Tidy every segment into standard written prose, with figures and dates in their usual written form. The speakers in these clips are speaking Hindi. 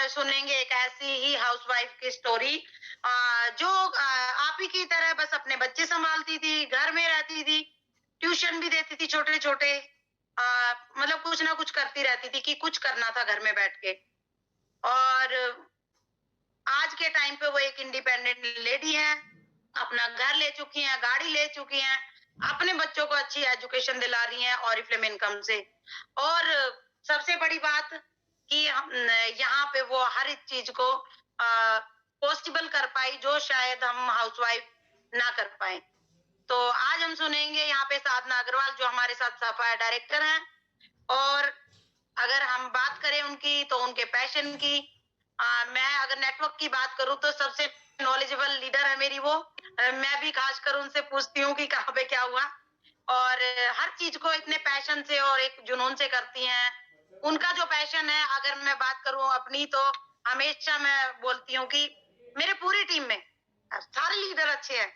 सुनेंगे एक ऐसी ही हाउसवाइफ की स्टोरी जो आप ही की तरह बस अपने बच्चे संभालती थी, घर में रहती थी, ट्यूशन भी देती थी छोटे-छोटे, मतलब कुछ ना कुछ करती रहती थी कि कुछ करना था घर में बैठ के। और आज के टाइम पे वो एक इंडिपेंडेंट लेडी हैं, अपना घर ले चुकी हैं, गाड़ी ले चुकी हैं, अपने बच्चों को अच्छी एजुकेशन दिला रही हैं ऑरिफ्लेम इनकम से। और सबसे बड़ी बात कि हम यहाँ पे वो हर एक चीज को पॉसिबल कर पाई जो शायद हम हाउसवाइफ ना कर पाए। तो आज हम सुनेंगे यहाँ पे साधना अग्रवाल जो हमारे साथ सफाई डायरेक्टर हैं। और अगर हम बात करें उनकी तो उनके पैशन की, मैं अगर नेटवर्क की बात करूं तो सबसे नॉलेजेबल लीडर है मेरी वो। मैं भी खासकर उनसे पूछती हूँ कि कहाँ पे क्या हुआ, और हर चीज को इतने पैशन से और एक जुनून से करती हैं। उनका जो पैशन है, अगर मैं बात करूं अपनी, तो हमेशा मैं बोलती हूँ कि मेरे पूरी टीम में सारे लीडर अच्छे हैं,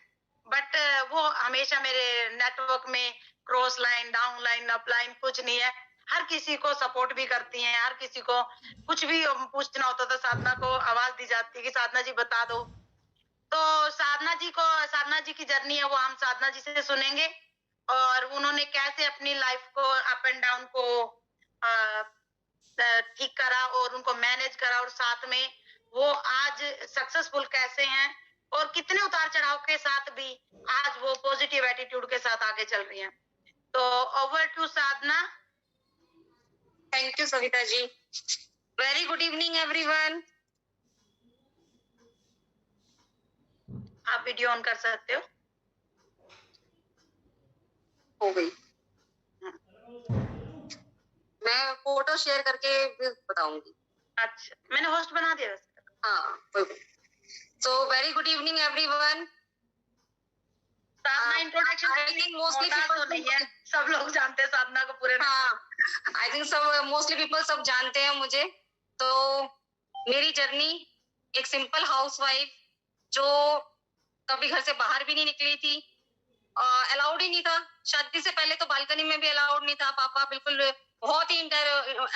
बट वो हमेशा मेरे नेटवर्क में cross line, down line, up line कुछ नहीं है। हर किसी को सपोर्ट भी करती हैं, हर किसी को कुछ भी पूछना होता था साधना को आवाज दी जाती है कि साधना जी बता दो। तो साधना जी की जर्नी है वो हम साधना जी से सुनेंगे, और उन्होंने कैसे अपनी लाइफ को अप एंड डाउन को ठीक करा और उनको मैनेज करा, और साथ में वो आज सक्सेसफुल कैसे हैं, और कितने उतार चढ़ाव के साथ भी आज वो पॉजिटिव एटीट्यूड के साथ आगे चल रही हैं। तो over to Sadhana. Thank you Savita ji. Very good evening everyone. आप वीडियो ऑन कर सकते हो। हो गई। मैं फोटो शेयर करके भी बताऊंगी। अच्छा, मैंने होस्ट बना दिया वैसे। हाँ, so very good evening everyone. Sadhana introduction I think mostly people नहीं है, सब लोग जानते हैं साधना को पूरे। हाँ, आई थिंक सब मोस्टली पीपल सब जानते हैं मुझे। तो मेरी जर्नी एक सिंपल हाउसवाइफ जो कभी घर से बाहर भी नहीं निकली थी, अलाउड ही नहीं था। शादी से पहले तो बालकनी में भी अलाउड नहीं था। पापा बिल्कुल बहुत ही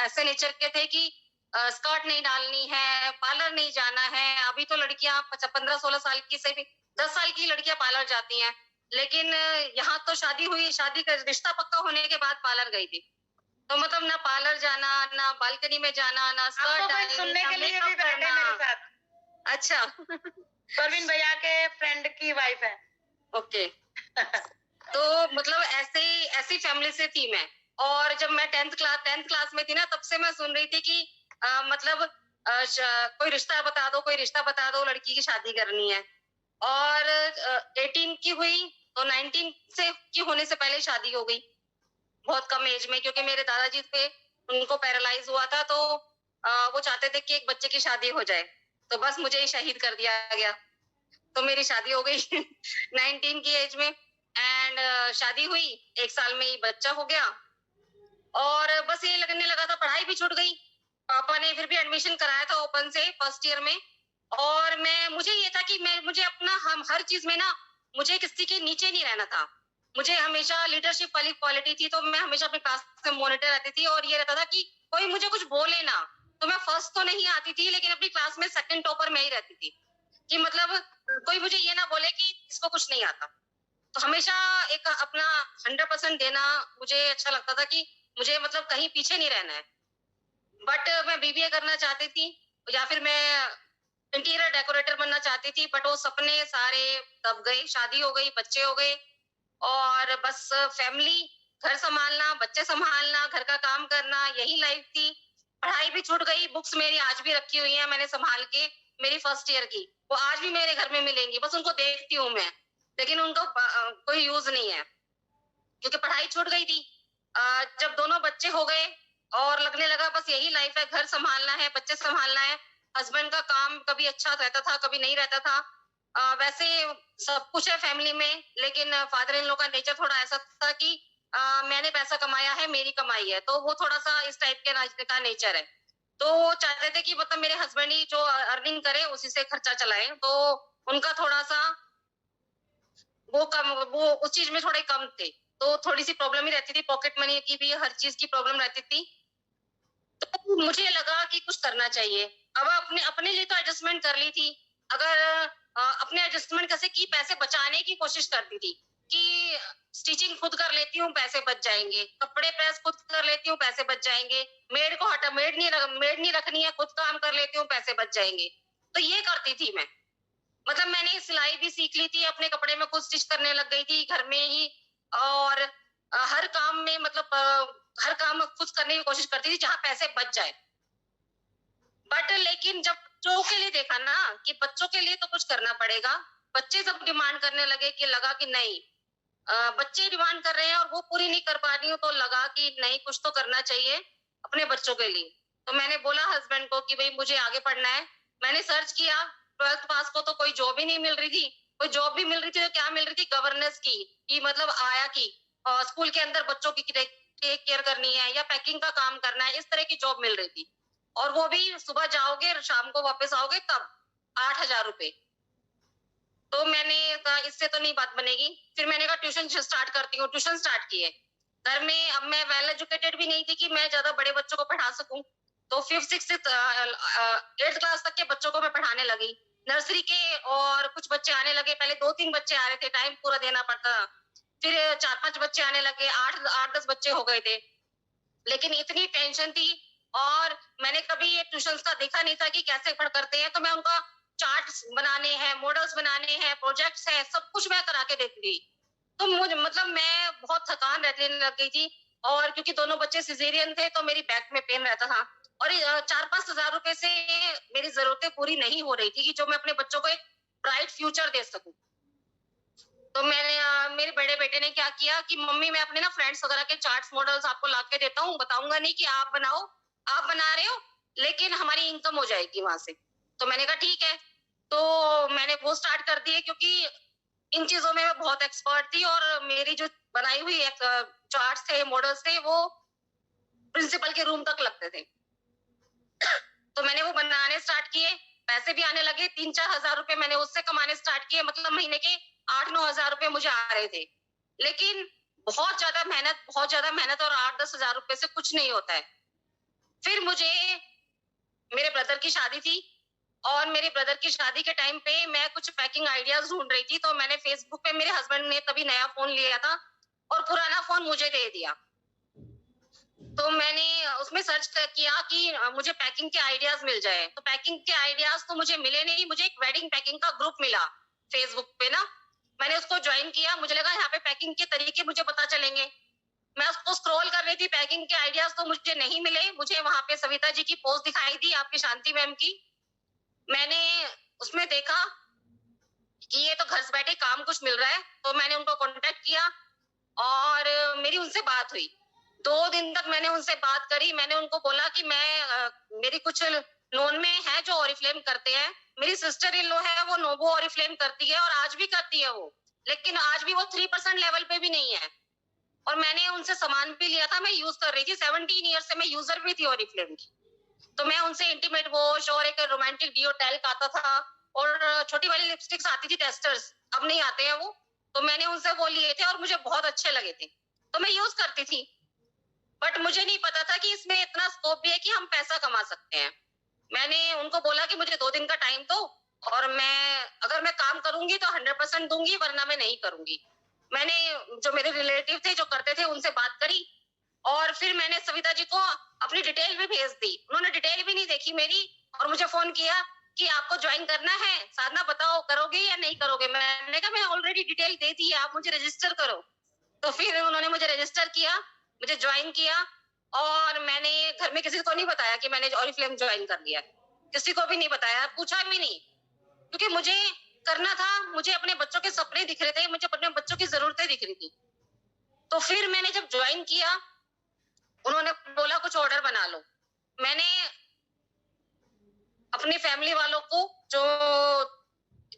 ऐसे नेचर के थे कि स्कर्ट नहीं डालनी है, पार्लर नहीं जाना है। अभी तो लड़कियां 15-16 साल की से भी 10 साल की लड़कियां पार्लर जाती हैं, लेकिन यहाँ तो शादी हुई, शादी का रिश्ता पक्का होने के बाद पार्लर गई थी। तो मतलब ना पार्लर जाना, ना बालकनी में जाना, ना स्कर्ट डालनी, सुनने के लिए भी बैठे मेरे साथ। अच्छा परवीन भैया के फ्रेंड की वाइफ है। ओके तो मतलब ऐसी फैमिली से थी मैं। और जब मैं 10th क्लास में थी ना, तब से मैं सुन रही थी कि मतलब कोई रिश्ता बता दो, कोई रिश्ता बता दो, लड़की की शादी करनी है। और 18 की हुई तो 19 से की होने से पहले शादी हो गई, बहुत कम एज में, क्योंकि मेरे दादाजी थे, उनको पैरालाइज हुआ था। तो वो चाहते थे कि एक बच्चे की शादी हो जाए, तो बस मुझे ही शहीद कर दिया गया। तो मेरी शादी हो गई 19 की एज में। एंड शादी हुई, 1 साल में ही बच्चा हो गया, और बस ये लगने लगा था पढ़ाई भी छूट गई। पापा ने फिर भी एडमिशन कराया था ओपन से फर्स्ट ईयर में। और मुझे ये था कि मुझे अपना हर चीज में ना, मुझे किसी के नीचे नहीं रहना था। मुझे हमेशा लीडरशिप वाली क्वालिटी थी, तो मैं हमेशा अपनी क्लास में मॉनिटर रहती थी। और ये रहता था कि कोई मुझे कुछ बोले ना, तो मैं फर्स्ट तो नहीं आती थी, लेकिन अपनी क्लास में सेकंड टॉपर में ही रहती थी, कि मतलब कोई मुझे ये ना बोले कि इसको कुछ नहीं आता। तो हमेशा एक अपना 100% देना मुझे अच्छा लगता था, कि मुझे मतलब कहीं पीछे नहीं रहना है। बट मैं बीबीए करना चाहती थी, या फिर मैं इंटीरियर डेकोरेटर बनना चाहती थी, बट वो सपने सारे दब गए। शादी हो गई, बच्चे हो गए, और बस फैमिली, घर संभालना, बच्चे संभालना, घर का काम करना, यही लाइफ थी। पढ़ाई भी छूट गई। बुक्स मेरी आज भी रखी हुई है मैंने संभाल के, मेरी फर्स्ट ईयर की, वो आज भी मेरे घर में मिलेंगी। बस उनको देखती हूँ मैं, लेकिन उनको कोई यूज नहीं है, क्योंकि पढ़ाई छूट गई थी। जब दोनों बच्चे हो गए और लगने लगा बस यही लाइफ है, घर संभालना है, बच्चे संभालना है। हस्बैंड का काम कभी अच्छा रहता था, कभी नहीं रहता था। वैसे सब कुछ है फैमिली में, लेकिन फादर इन लॉ का नेचर थोड़ा ऐसा था कि मैंने पैसा कमाया है, मेरी कमाई है, तो वो थोड़ा सा इस टाइप के का नेचर है। तो वो चाहते थे कि मतलब मेरे हस्बैंड ही जो अर्निंग करे उसी से खर्चा चलाए। तो उनका थोड़ा सा वो उस चीज में थोड़े कम थे, तो थोड़ी सी प्रॉब्लम ही रहती थी। पॉकेट मनी की भी, हर चीज की प्रॉब्लम रहती थी। तो मुझे लगा कि कुछ करना चाहिए। अब अपने अपने लिए तो एडजस्टमेंट कर ली थी। अगर अपने एडजस्टमेंट कैसे की, पैसे बचाने की कोशिश करती थी कि स्टिचिंग खुद कर लेती हूँ, पैसे बच जाएँगे। कपड़े प्रेस खुद कर लेती हूँ, पैसे बच जाएँगे। मेड नहीं रखनी है, खुद काम कर लेती हूँ, पैसे बच जाएँगे। तो ये करती थी मैं। मतलब मैंने सिलाई भी सीख ली थी, अपने कपड़े में खुद स्टिच करने लग गई थी घर में ही। और हर काम में मतलब हर काम खुद करने की कोशिश करती थी जहाँ पैसे बच जाए। बट लेकिन जब बच्चों के लिए देखा ना कि बच्चों के लिए तो कुछ करना पड़ेगा, बच्चे जब डिमांड करने लगे कि लगा कि नहीं, बच्चे डिमांड कर रहे हैं और वो पूरी नहीं कर पा रही हूँ, तो लगा कि नहीं, कुछ तो करना चाहिए अपने बच्चों के लिए। तो मैंने बोला हस्बैंड को कि भाई मुझे आगे पढ़ना है। मैंने सर्च किया, 12th पास को तो कोई जॉब ही नहीं मिल रही थी। कोई जॉब भी मिल रही थी तो क्या मिल रही थी, गवर्नेंस की, कि मतलब आया की स्कूल के अंदर बच्चों की टेक केयर करनी है या पैकिंग का काम करना है, इस तरह की जॉब मिल रही थी। और वो भी सुबह जाओगे शाम को वापस आओगे तब 8,000 रुपए। तो मैंने कहा इससे तो नहीं बात बनेगी। फिर मैंने कहा ट्यूशन स्टार्ट करती हूँ, ट्यूशन स्टार्ट किए। घर में अब मैं वेल एजुकेटेड भी नहीं थी कि मैं ज्यादा बड़े बच्चों को पढ़ा सकूं। तो 5th 6th 8th क्लास तक के बच्चों को मैं पढ़ाने लगी। नर्सरी के और कुछ बच्चे आने लगे, पहले 2-3 बच्चे आ रहे थे, टाइम पूरा देना पड़ता। फिर 4-5 बच्चे आने लगे, 8-10 बच्चे हो गए थे। लेकिन इतनी टेंशन थी, और मैंने कभी ये ट्यूशंस का देखा नहीं था कि कैसे पढ़ करते हैं। तो मैं उनका चार्ट्स बनाने हैं, मॉडल्स बनाने हैं, प्रोजेक्ट्स हैं, सब कुछ मैं करा के देती थी। तो मुझे मतलब मैं बहुत थकान रहने लग गई थी। और क्योंकि दोनों बच्चे सिजेरियन थे तो मेरी बैक में पेन रहता था। और 4-5 हजार रुपए से मेरी जरूरतें पूरी नहीं हो रही थी कि जो मैं अपने बच्चों को एक ब्राइट फ्यूचर दे सकूं। तो मैंने मेरे बड़े बेटे ने क्या किया कि मम्मी मैं अपने ना फ्रेंड्स वगैरह के चार्ट्स मॉडल्स आपको ला के देता हूँ, बताऊंगा नहीं कि आप बनाओ, आप बना रहे हो, लेकिन हमारी इनकम हो जाएगी वहां से। तो मैंने कहा ठीक है। तो मैंने वो स्टार्ट कर दिए, क्योंकि इन चीजों में मैं बहुत एक्सपर्ट थी, और मेरी जो बनाई हुई एक चार्ट्स थे, मॉडल्स थे, वो प्रिंसिपल के रूम तक लगते थे। तो मैंने वो बनाने स्टार्ट किए, पैसे भी आने लगे। 3-4 हजार रुपए मैंने उससे कमाने स्टार्ट किए, मतलब महीने के 8-9 हजार रुपए मुझे आ रहे थे। लेकिन बहुत ज्यादा मेहनत और 8-10 हजार रुपए से कुछ नहीं होता है। फिर मुझे मेरे ब्रदर की शादी थी, और मेरे ब्रदर की शादी के टाइम पे मैं कुछ पैकिंग आइडियाज ढूंढ रही थी। तो मैंने फेसबुक पे, मेरे हस्बैंड ने तभी नया फोन लिया था और पुराना फोन मुझे दे दिया। तो मैंने उसमें सर्च किया कि मुझे पैकिंग के आइडियाज मिल जाए। तो पैकिंग के आइडियाज तो मुझे मिले नहीं, मुझे एक वेडिंग पैकिंग का ग्रुप मिला फेसबुक पे ना। मैंने उसको ज्वाइन किया, मुझे लगा यहाँ पे पैकिंग के तरीके मुझे पता चलेंगे। मैं उसको स्क्रॉल कर रही थी, पैकिंग के आइडियाज तो मुझे नहीं मिले। मुझे वहां पे सविता जी की पोस्ट दिखाई दी, आपकी शांति मैम की। मैंने उसमें देखा कि ये तो घर से बैठे काम कुछ मिल रहा है। तो मैंने उनको कांटेक्ट किया और मेरी उनसे बात हुई। 2 दिन तक मैंने उनसे बात करी। मैंने उनको बोला कि मेरी कुछ नोन में है जो ओरिफ्लेम करते हैं। मेरी सिस्टर इन लॉ है, वो नोवो ओरिफ्लेम करती है, और आज भी करती है वो। लेकिन आज भी वो 3% लेवल पे भी नहीं है। और मैंने उनसे सामान भी लिया था, मैं यूज कर रही थी। 17 ईयर से मैं यूजर भी थी ओरिफ्लेम की। तो मैं उनसे इंटीमेट वॉश और एक रोमांटिक डिओ टैल्क आता था, और छोटी वाली लिपस्टिक्स आती थी टेस्टर्स, अब नहीं आते हैं वो। तो मैंने उनसे वो लिए थे और मुझे बहुत अच्छे लगे थे, तो मैं यूज करती थी। बट मुझे नहीं पता था कि इसमें इतना स्कोप भी है कि हम पैसा कमा सकते हैं। मैंने उनको बोला कि मुझे 2 दिन का टाइम दो, और अगर मैं काम करूंगी तो 100% दूंगी, वरना मैं नहीं करूंगी। मैंने जो मेरे रिलेटिव थे जो करते थे उनसे बात करी, और फिर मैंने सविता जी को अपनी डिटेल भी भेज दी। उन्होंने डिटेल भी नहीं देखी मेरी, और मुझे फोन किया कि आपको ज्वाइन करना है, साधना बताओ करोगे या नहीं करोगे। मैंने कहा मैं ऑलरेडी डिटेल दे दी है, आप मुझे रजिस्टर करो। तो फिर उन्होंने मुझे रजिस्टर किया, मुझे ज्वाइन किया। और मैंने घर में किसी को नहीं बताया कि मैंने ओरिफ्लेम ज्वाइन कर लिया, किसी को भी नहीं बताया, पूछा भी नहीं, क्योंकि मुझे करना था। मुझे अपने बच्चों के सपने दिख रहे थे, मुझे अपने बच्चों की जरूरतें दिख रही थी। तो फिर मैंने जब ज्वाइन किया, उन्होंने बोला कुछ ऑर्डर बना लो। मैंने अपनी फैमिली वालों को, जो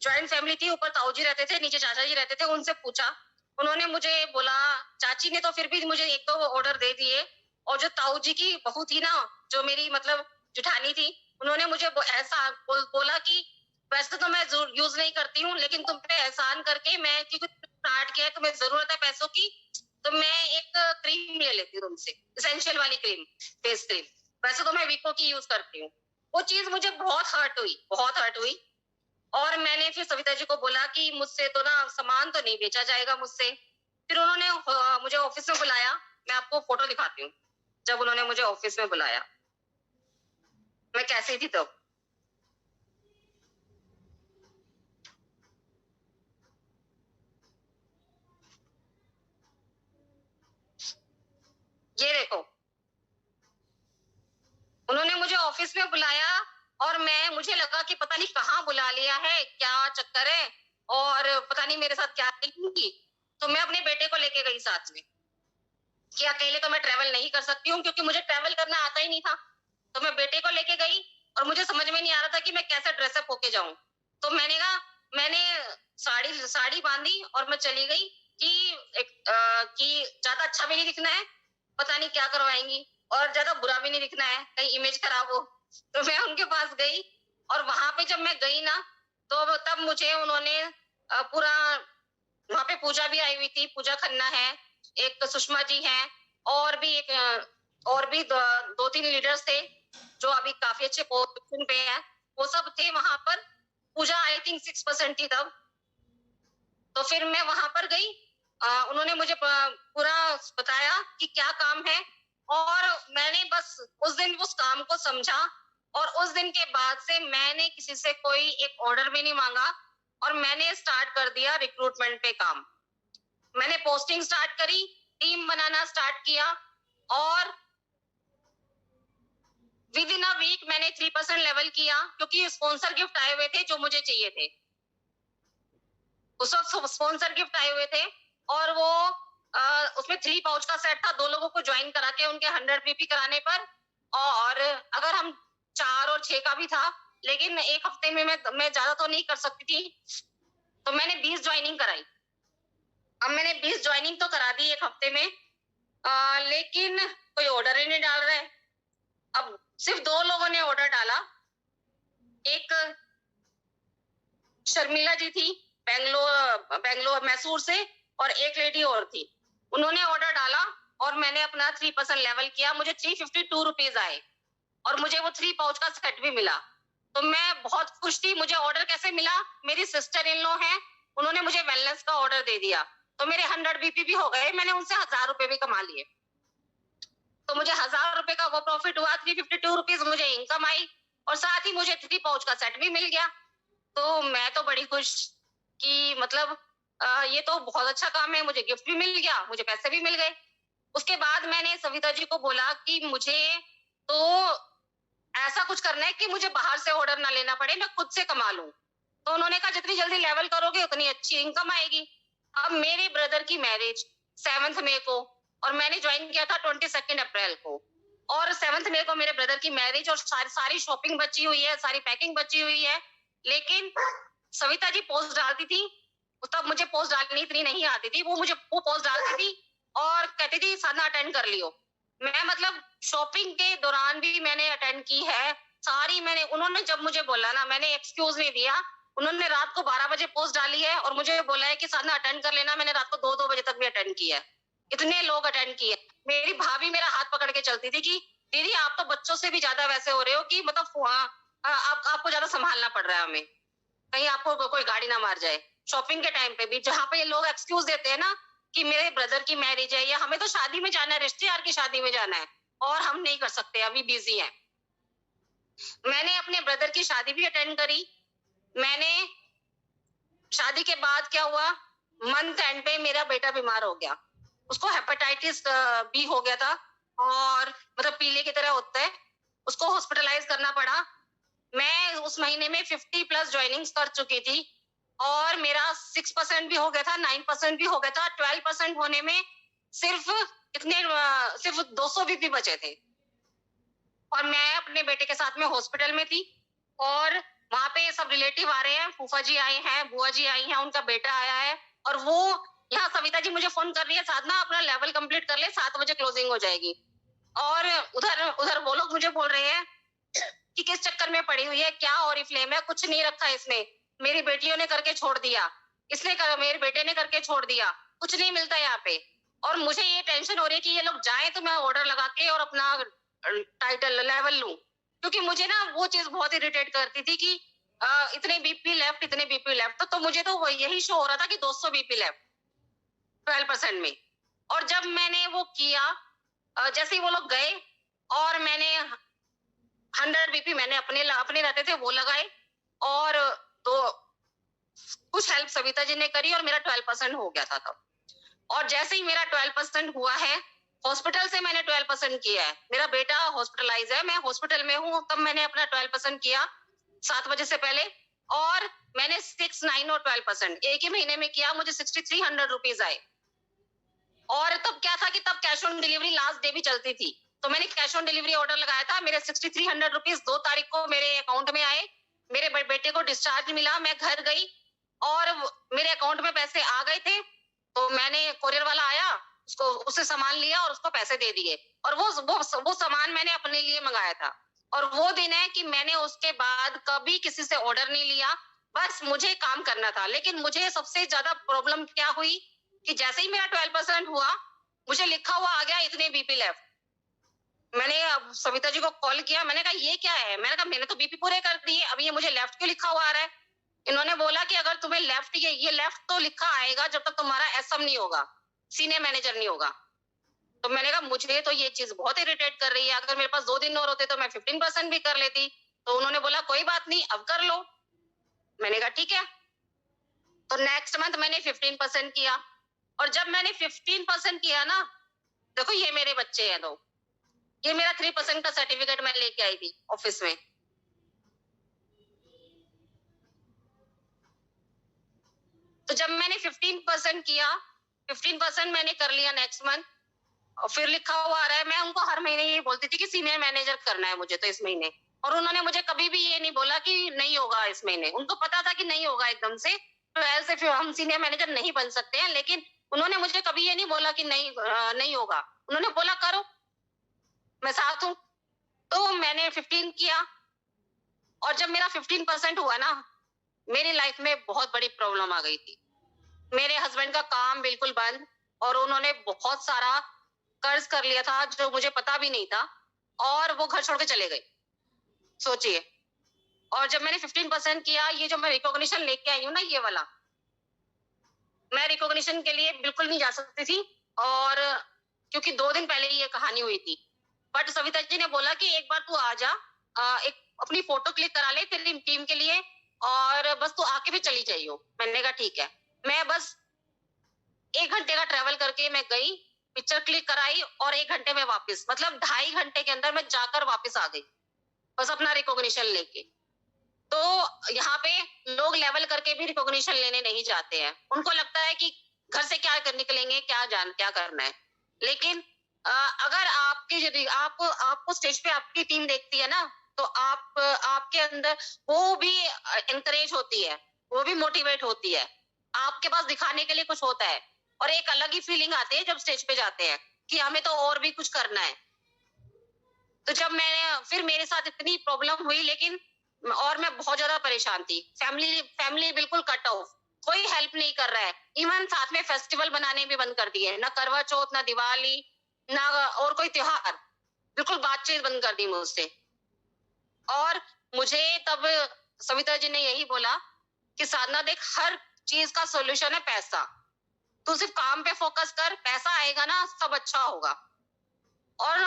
ज्वाइंट फैमिली थी, ऊपर ताऊ जी रहते थे, नीचे चाचा जी रहते थे, उनसे पूछा। उन्होंने मुझे बोला, चाची ने तो फिर भी मुझे 1-2 ऑर्डर दे दिए। और जो ताऊ जी की बहू थी ना, जो मेरी मतलब जुठानी थी, उन्होंने मुझे ऐसा बोला कि वैसे तो मैं यूज नहीं करती हूँ, लेकिन तुम पे एहसान करके, मैं क्योंकि स्टार्ट किया है, तुम्हें जरूरत है पैसों की, तो मैं एक क्रीम ले लेती हूँ तुमसे, एसेंशियल वाली क्रीम, फेस क्रीम। वैसे तो मैं विको की यूज करती हूँ। वो चीज मुझे बहुत हर्ट हुई। और मैंने फिर सविता जी को बोला कि मुझसे तो ना सामान तो नहीं बेचा जाएगा मुझसे। फिर उन्होंने मुझे ऑफिस में बुलाया। मैं आपको फोटो दिखाती हूँ, जब उन्होंने मुझे ऑफिस में बुलाया मैं कैसी थी तब। ये देखो, उन्होंने मुझे ऑफिस में बुलाया और मुझे लगा कि पता नहीं कहाँ बुला लिया है, क्या चक्कर है, और पता नहीं मेरे साथ क्या की। तो मैं अपने बेटे को लेके गई साथ में कि अकेले तो मैं ट्रेवल नहीं कर सकती हूँ, क्योंकि मुझे ट्रेवल करना आता ही नहीं था। तो मैं बेटे को लेके गई और मुझे समझ में नहीं आ रहा था कि मैं कैसे ड्रेसअप होके जाऊं। तो मैंने साड़ी साड़ी बांधी और मैं चली गई कि ज्यादा अच्छा भी नहीं दिखना है, पता नहीं क्या करवाएंगी, और ज्यादा बुरा भी नहीं दिखना है, कहीं इमेज खराब हो। तो मैं उनके पास गई और वहां पे जब मैं गई ना, तो तब मुझे उन्होंने पूरा, वहां पे पूजा भी आई हुई थी, पूजा खन्ना है, एक सुषमा जी हैं, और भी और भी दो तीन लीडर्स थे जो अभी काफी अच्छे पोजीशन पे हैं, वो सब थे वहां पर। पूजा आई थिंक 6% थी तब। तो फिर मैं वहां पर गई, उन्होंने मुझे पूरा बताया कि क्या काम है, और मैंने बस उस दिन उस काम को समझा, और उस दिन के बाद से मैंने किसी से कोई एक ऑर्डर भी नहीं मांगा, और मैंने स्टार्ट कर दिया रिक्रूटमेंट पे काम। मैंने पोस्टिंग स्टार्ट करी, टीम बनाना स्टार्ट किया, और विद इन अ वीक मैंने 3% लेवल किया, क्योंकि स्पॉन्सर गिफ्ट आए हुए थे जो मुझे चाहिए थे। उस वक्त स्पॉन्सर गिफ्ट आए हुए थे, और वो उसमें 3 पाउच का सेट था, 2 लोगों को ज्वाइन करा के उनके 100 पीपी कराने पर। और अगर हम 4 और 6 का भी था, लेकिन एक हफ्ते में मैं ज्यादा तो नहीं कर सकती थी, तो मैंने 20 ज्वाइनिंग कराई। अब मैंने 20 ज्वाइनिंग तो करा दी एक हफ्ते में, लेकिन कोई ऑर्डर ही नहीं डाल रहा है। अब सिर्फ 2 लोगों ने ऑर्डर डाला, एक शर्मिला जी थी बेंगलोर मैसूर से, और एक लेडी और थी, उन्होंने ऑर्डर डाला, और मैंने अपना 3% लेवल किया। मुझे 352 रुपीज आए, और मुझे वो 3 पाउच का सेट भी मिला। तो मैं बहुत खुश थी। मुझे ऑर्डर कैसे मिला, मेरी सिस्टर इन लॉ है, उन्होंने मुझे वेलनेस का ऑर्डर दे दिया, तो मेरे 100 बीपी भी हो गए, मैंने उनसे 1000 रुपए भी कमा लिए। तो मुझे 1000 रुपए का वो प्रॉफिट हुआ, 352 रुपीज मुझे इनकम आई, और साथ ही मुझे 3 पाउच का सेट भी मिल गया। तो मैं तो बड़ी खुश कि मतलब ये तो बहुत अच्छा काम है, मुझे गिफ्ट भी मिल गया, मुझे पैसे भी मिल गए। उसके बाद मैंने सविता जी को बोला कि मुझे तो ऐसा कुछ करना है कि मुझे बाहर से ऑर्डर ना लेना पड़े, मैं खुद से कमा लूं। तो उन्होंने कहा जितनी जल्दी लेवल करोगे उतनी अच्छी इनकम आएगी। अब मेरे ब्रदर की मैरिज 7 मई को, और मैंने ज्वाइन किया था 22 अप्रैल को, और 7 मई को मेरे ब्रदर की मैरिज, और सारी शॉपिंग बची हुई है, सारी पैकिंग बची हुई है। लेकिन सविता जी पोस्ट डालती थी, तब मुझे पोस्ट डालनी इतनी नहीं आती थी, वो पोस्ट डालती थी और कहती थी साधना अटेंड कर लियो। मैं मतलब शॉपिंग के दौरान भी मैंने अटेंड की है सारी। मैंने, उन्होंने जब मुझे बोला ना, मैंने एक्सक्यूज नहीं दिया। उन्होंने रात को 12 बजे पोस्ट डाली है और मुझे बोला है कि साधना अटेंड कर लेना। मैंने रात को 2-2 बजे तक भी अटेंड किया है। इतने लोग अटेंड किए। मेरी भाभी मेरा हाथ पकड़ के चलती थी कि दीदी आप तो बच्चों से भी ज्यादा वैसे हो रहे हो कि मतलब आपको ज्यादा संभालना पड़ रहा है हमें, कहीं आपको कोई गाड़ी ना मार जाए। शॉपिंग के टाइम पे भी जहाँ पे ये लोग एक्सक्यूज देते हैं ना कि मेरे ब्रदर की मैरिज है, या हमें तो शादी में जाना है, रिश्तेदार की शादी में जाना है और हम नहीं कर सकते, अभी बिजी हैं। मैंने अपने ब्रदर की शादी भी अटेंड करी। मैंने शादी के बाद क्या हुआ, मंथ एंड पे मेरा बेटा बीमार हो गया। उसको हेपेटाइटिस बी हो गया था, और मतलब पीले की तरह होता है, उसको हॉस्पिटलाइज करना पड़ा। मैं उस महीने में 50+ ज्वाइनिंग्स कर चुकी थी, और मेरा 6% भी हो गया था, 9% भी हो गया था। 12% होने में सिर्फ सिर्फ 200 भी बचे थे, और मैं अपने बेटे के साथ में हॉस्पिटल में थी। और वहां पे सब रिलेटिव आ रहे हैं, फूफा जी आई हैं, बुआ जी आई हैं, उनका बेटा आया है, और वो यहाँ सविता जी मुझे फोन कर रही है, साधना अपना लेवल कंप्लीट कर ले, 7 बजे क्लोजिंग हो जाएगी। और उधर उधर वो लोग मुझे बोल रहे हैं कि किस चक्कर में पड़ी हुई है, क्या ओरिफ्लेम है, कुछ नहीं रखा इसमें, मेरी बेटियों ने करके छोड़ दिया, मेरे बेटे ने करके छोड़ दिया, कुछ नहीं मिलता यहाँ पे। और मुझे ये टेंशन हो रही है कि ये लोग जाए तो मैं ऑर्डर लगा के और अपना टाइटल लेवल लूं, क्योंकि मुझे ना वो चीज बहुत इरिटेट करती थी कि इतने बीपी लेफ्ट, इतने बीपी लेफ्ट, तो मुझे तो यही शो हो रहा था कि 200 बीपी लेफ्ट 12% में। और जब मैंने वो किया, जैसे ही वो लोग गए और मैंने 100 बीपी मैंने अपने रहते थे वो लगाए, और तो कुछ हेल्प सविता जी ने करी और मेरा 12% हो गया था तब। और जैसे ही मेरा 12% हुआ है, हॉस्पिटल से मैंने 12% किया है। मेरा बेटा हॉस्पिटलाइज है, मैं हॉस्पिटल में हूँ, तब मैंने अपना 12% किया 7 बजे से पहले। और मैंने 6, 9 और 12% एक ही महीने में किया, मुझे 6300 रुपीज आए। और तब क्या था कि तब cash on delivery last day भी चलती थी, तो मैंने कैश ऑन डिलीवरी ऑर्डर लगाया था। मेरे 6300 रुपीज 2 तारीख को मेरे अकाउंट में आए। मेरे बेटे को डिस्चार्ज मिला, मैं घर गई और मेरे अकाउंट में पैसे आ गए थे, तो मैंने कोरियर वाला आया, उसको उससे सामान लिया और उसको पैसे दे दिए। और वो सामान मैंने अपने लिए मंगाया था। और वो दिन है कि मैंने उसके बाद कभी किसी से ऑर्डर नहीं लिया, बस मुझे काम करना था। लेकिन मुझे सबसे ज्यादा प्रॉब्लम क्या हुई कि जैसे ही मेरा 12% हुआ, मुझे लिखा हुआ आ गया इतने बीपी लेफ्ट। मैंने अब सविता जी को कॉल किया, मैंने कहा ये क्या है? मैंने कहा मैंने तो बीपी पूरे कर दिए, अब ये मुझे लेफ्ट क्यों लिखा हुआ आ रहा है? इन्होंने बोला कि अगर तुम्हें लेफ्ट, ये लेफ्ट तो लिखा आएगा जब तक तुम्हारा एसएम नहीं होगा, सीनियर मैनेजर नहीं होगा। तो मैंने कहा मुझे तो ये चीज बहुत इरिटेट कर रही है, अगर मेरे पास 2 दिन और होते तो मैं 15% भी कर लेती। तो उन्होंने बोला कोई बात नहीं, अब कर लो। मैंने कहा ठीक है। तो नेक्स्ट मंथ मैंने 15% किया। और जब मैंने 15% किया ना, देखो ये मेरे बच्चे हैं दो, ये मेरा 3% का सर्टिफिकेट मैं लेके आई थी ऑफिस में। तो जब मैंने 15% किया, 15% मैंने कर लिया नेक्स्ट मंथ, और फिर लिखा हुआ आ रहा है। मैं उनको हर महीने ये बोलती थी कि सीनियर मैनेजर करना है मुझे तो इस महीने, और उन्होंने मुझे कभी भी ये नहीं बोला कि नहीं होगा इस महीने। उनको पता था कि नहीं होगा एकदम से, 12 से फिर हम सीनियर मैनेजर नहीं बन सकते हैं, लेकिन उन्होंने मुझे कभी ये नहीं बोला कि नहीं होगा। उन्होंने बोला करो, मैं साथ हूँ। तो मैंने 15 किया, और जब मेरा 15% हुआ ना, मेरी लाइफ में बहुत बड़ी प्रॉब्लम आ गई थी। मेरे हस्बैंड का काम बिल्कुल बंद, और उन्होंने बहुत सारा कर्ज कर लिया था जो मुझे पता भी नहीं था, और वो घर छोड़ के चले गए, सोचिए। और जब मैंने 15% किया, ये जो मैं रिकॉग्निशन लेके आई हूँ ना, ये वाला, मैं रिकॉग्निशन के लिए बिल्कुल नहीं जा सकती थी, और क्योंकि 2 दिन पहले ही ये कहानी हुई थी। बट सविता जी ने बोला कि एक बार तू आ जा, एक अपनी फोटो क्लिक करा ले तेरी टीम के लिए, और बस तू आके भी चली जाइयो। मैंने कहा ठीक है। मैं बस 1 घंटे का ट्रेवल करके मैं गई, पिक्चर क्लिक कराई, और 1 घंटे में वापस, मतलब 2.5 घंटे के अंदर मैं जाकर वापस आ गई, बस अपना रिकॉग्निशन लेके। तो यहाँ पे लोग लेवल करके भी रिकॉग्निशन लेने नहीं जाते हैं, उनको लगता है कि घर से क्या कर निकलेंगे, क्या करना है। लेकिन अगर आपके यदि आपको स्टेज पे आपकी टीम देखती है ना, तो आपके अंदर वो भी एनकरेज होती है, वो भी मोटिवेट होती है, आपके पास दिखाने के लिए कुछ होता है, और एक अलग ही फीलिंग आती है जब स्टेज पे जाते हैं कि हमें तो और भी कुछ करना है। तो जब मैंने फिर मेरे साथ इतनी प्रॉब्लम हुई, लेकिन और मैं बहुत ज्यादा परेशान थी। फैमिली बिल्कुल कट ऑफ, कोई हेल्प नहीं कर रहा है। इवन साथ में फेस्टिवल बनाने भी बंद कर दिए, ना करवा चौथ, ना दिवाली, ना और कोई त्योहार, बिल्कुल बातचीत बंद कर दी मुझसे। और मुझे तब सविता जी ने यही बोला कि साधना देख, हर चीज का सोल्यूशन है पैसा, तू सिर्फ काम पे फोकस कर, पैसा आएगा ना, सब अच्छा होगा। और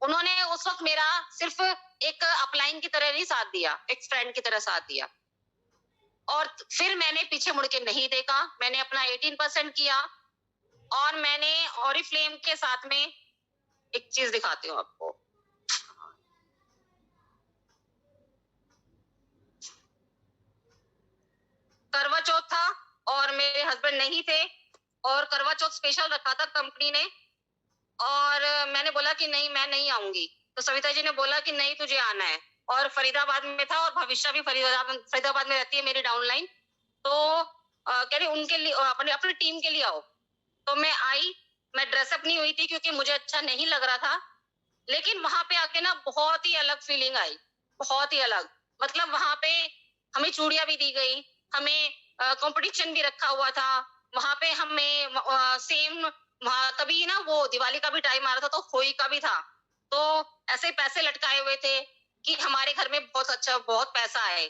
उन्होंने उस वक्त मेरा सिर्फ एक अपलाइन की तरह नहीं साथ दिया, एक फ्रेंड की तरह साथ दिया। और फिर मैंने पीछे मुड़ के नहीं देखा, मैंने अपना 18% किया, और मैंने ऑरिफ्लेम के साथ में एक चीज दिखाती हूँ आपको। करवा चौथ था और मेरे हस्बैंड नहीं थे, और करवा चौथ स्पेशल रखा था कंपनी ने, और मैंने बोला कि नहीं, मैं नहीं आऊंगी। तो सविता जी ने बोला कि नहीं, तुझे आना है। और फरीदाबाद में था, और भविष्य भी फरीदाबाद में रहती है मेरी डाउनलाइन। तो कह रही उनके लिए, अपनी टीम के लिए आओ। तो मैं आई, मैं ड्रेसअप नहीं हुई थी क्योंकि मुझे अच्छा नहीं लग रहा था, लेकिन वहां पे आके ना बहुत ही अलग फीलिंग आई, बहुत ही अलग। मतलब वहां पे हमें चूड़ियां भी दी गई, हमें कंपटीशन भी रखा हुआ था वहां पे, हमें सेम वहां तभी ना वो दिवाली का भी टाइम आ रहा था, तो होली का भी था। तो ऐसे पैसे लटकाए हुए थे कि हमारे घर में बहुत अच्छा बहुत पैसा है।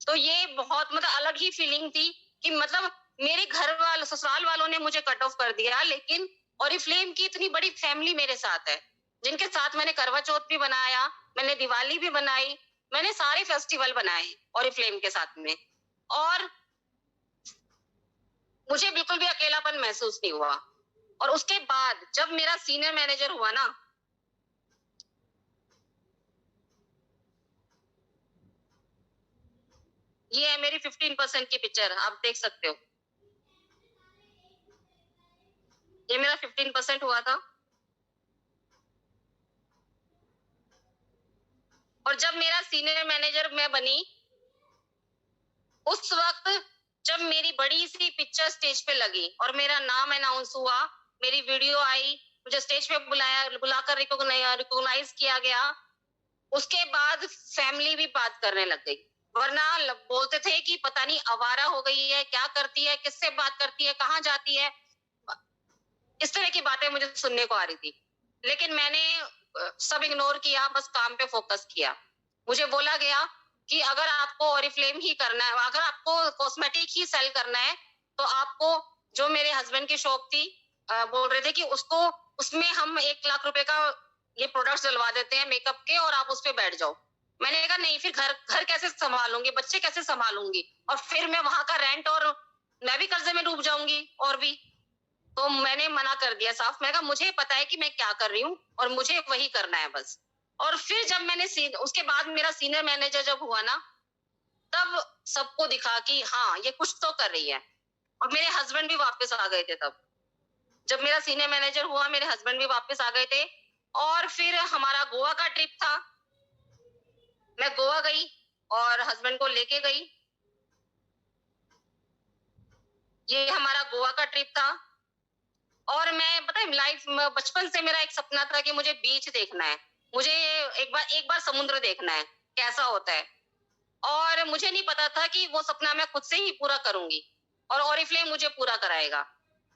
तो ये बहुत मतलब अलग ही फीलिंग थी कि मतलब मेरे घर वाले ससुराल वालों ने मुझे कट ऑफ कर दिया, लेकिन ओरिफ्लेम की इतनी बड़ी फैमिली मेरे साथ है, जिनके साथ मैंने करवा चौथ भी बनाया, मैंने दिवाली भी बनाई, मैंने सारे फेस्टिवल बनाए ओरिफ्लेम के साथ में। और मुझे बिल्कुल भी अकेलापन महसूस नहीं हुआ। और उसके बाद जब मेरा सीनियर मैनेजर हुआ ना, ये है मेरी 15% की पिक्चर, आप देख सकते हो। ये मेरा 15% हुआ था। और जब मेरा सीनियर मैनेजर मैं बनी, उस वक्त जब मेरी बड़ी सी पिक्चर स्टेज पे लगी और मेरा नाम अनाउंस हुआ, मेरी वीडियो आई, मुझे स्टेज पे बुलाकर रिकॉग्नाइज किया गया, उसके बाद फैमिली भी बात करने लग गई। वरना बोलते थे कि पता नहीं आवारा हो गई है, क्या करती है, किससे बात करती है, कहाँ जाती है, इस तरह की बातें मुझे सुनने को आ रही थी। लेकिन मैंने सब इग्नोर किया, बस काम पे फोकस किया। मुझे बोला गया कि अगर आपको ओरिफ्लेम ही करना है, अगर आपको कॉस्मेटिक ही सेल करना है, तो आपको जो मेरे हस्बैंड की शॉप थी, बोल रहे थे कि उसको उसमें हम 1 लाख रुपए का ये प्रोडक्ट्स डलवा देते हैं मेकअप के, और आप उस पे बैठ जाओ। मैंने कहा नहीं, फिर घर घर कैसे संभालूंगी, बच्चे कैसे संभालूंगी, और फिर मैं वहां का रेंट, और मैं भी कर्जे में डूब जाऊंगी और भी। तो मैंने मना कर दिया साफ। मैं कहा मुझे पता है कि मैं क्या कर रही हूँ और मुझे वही करना है बस। और फिर जब मैंने उसके बाद मेरा सीनियर मैनेजर जब हुआ ना, तब सबको दिखा कि हाँ ये कुछ तो कर रही है। और मेरे हस्बैंड भी वापस आ गए थे तब। जब मेरा सीनियर मैनेजर हुआ, मेरे हस्बैंड भी वापस आ गए थे। और फिर हमारा गोवा का ट्रिप था। मैं गोवा गई और हस्बैंड को लेके गई। ये हमारा गोवा का ट्रिप था। और मैं पता है लाइफ में बचपन से मेरा एक सपना था कि मुझे बीच देखना है, मुझे एक बार समुद्र देखना है कैसा होता है। और मुझे नहीं पता था कि वो सपना मैं खुद से ही पूरा करूंगी और ओरिफ्लेम मुझे पूरा कराएगा।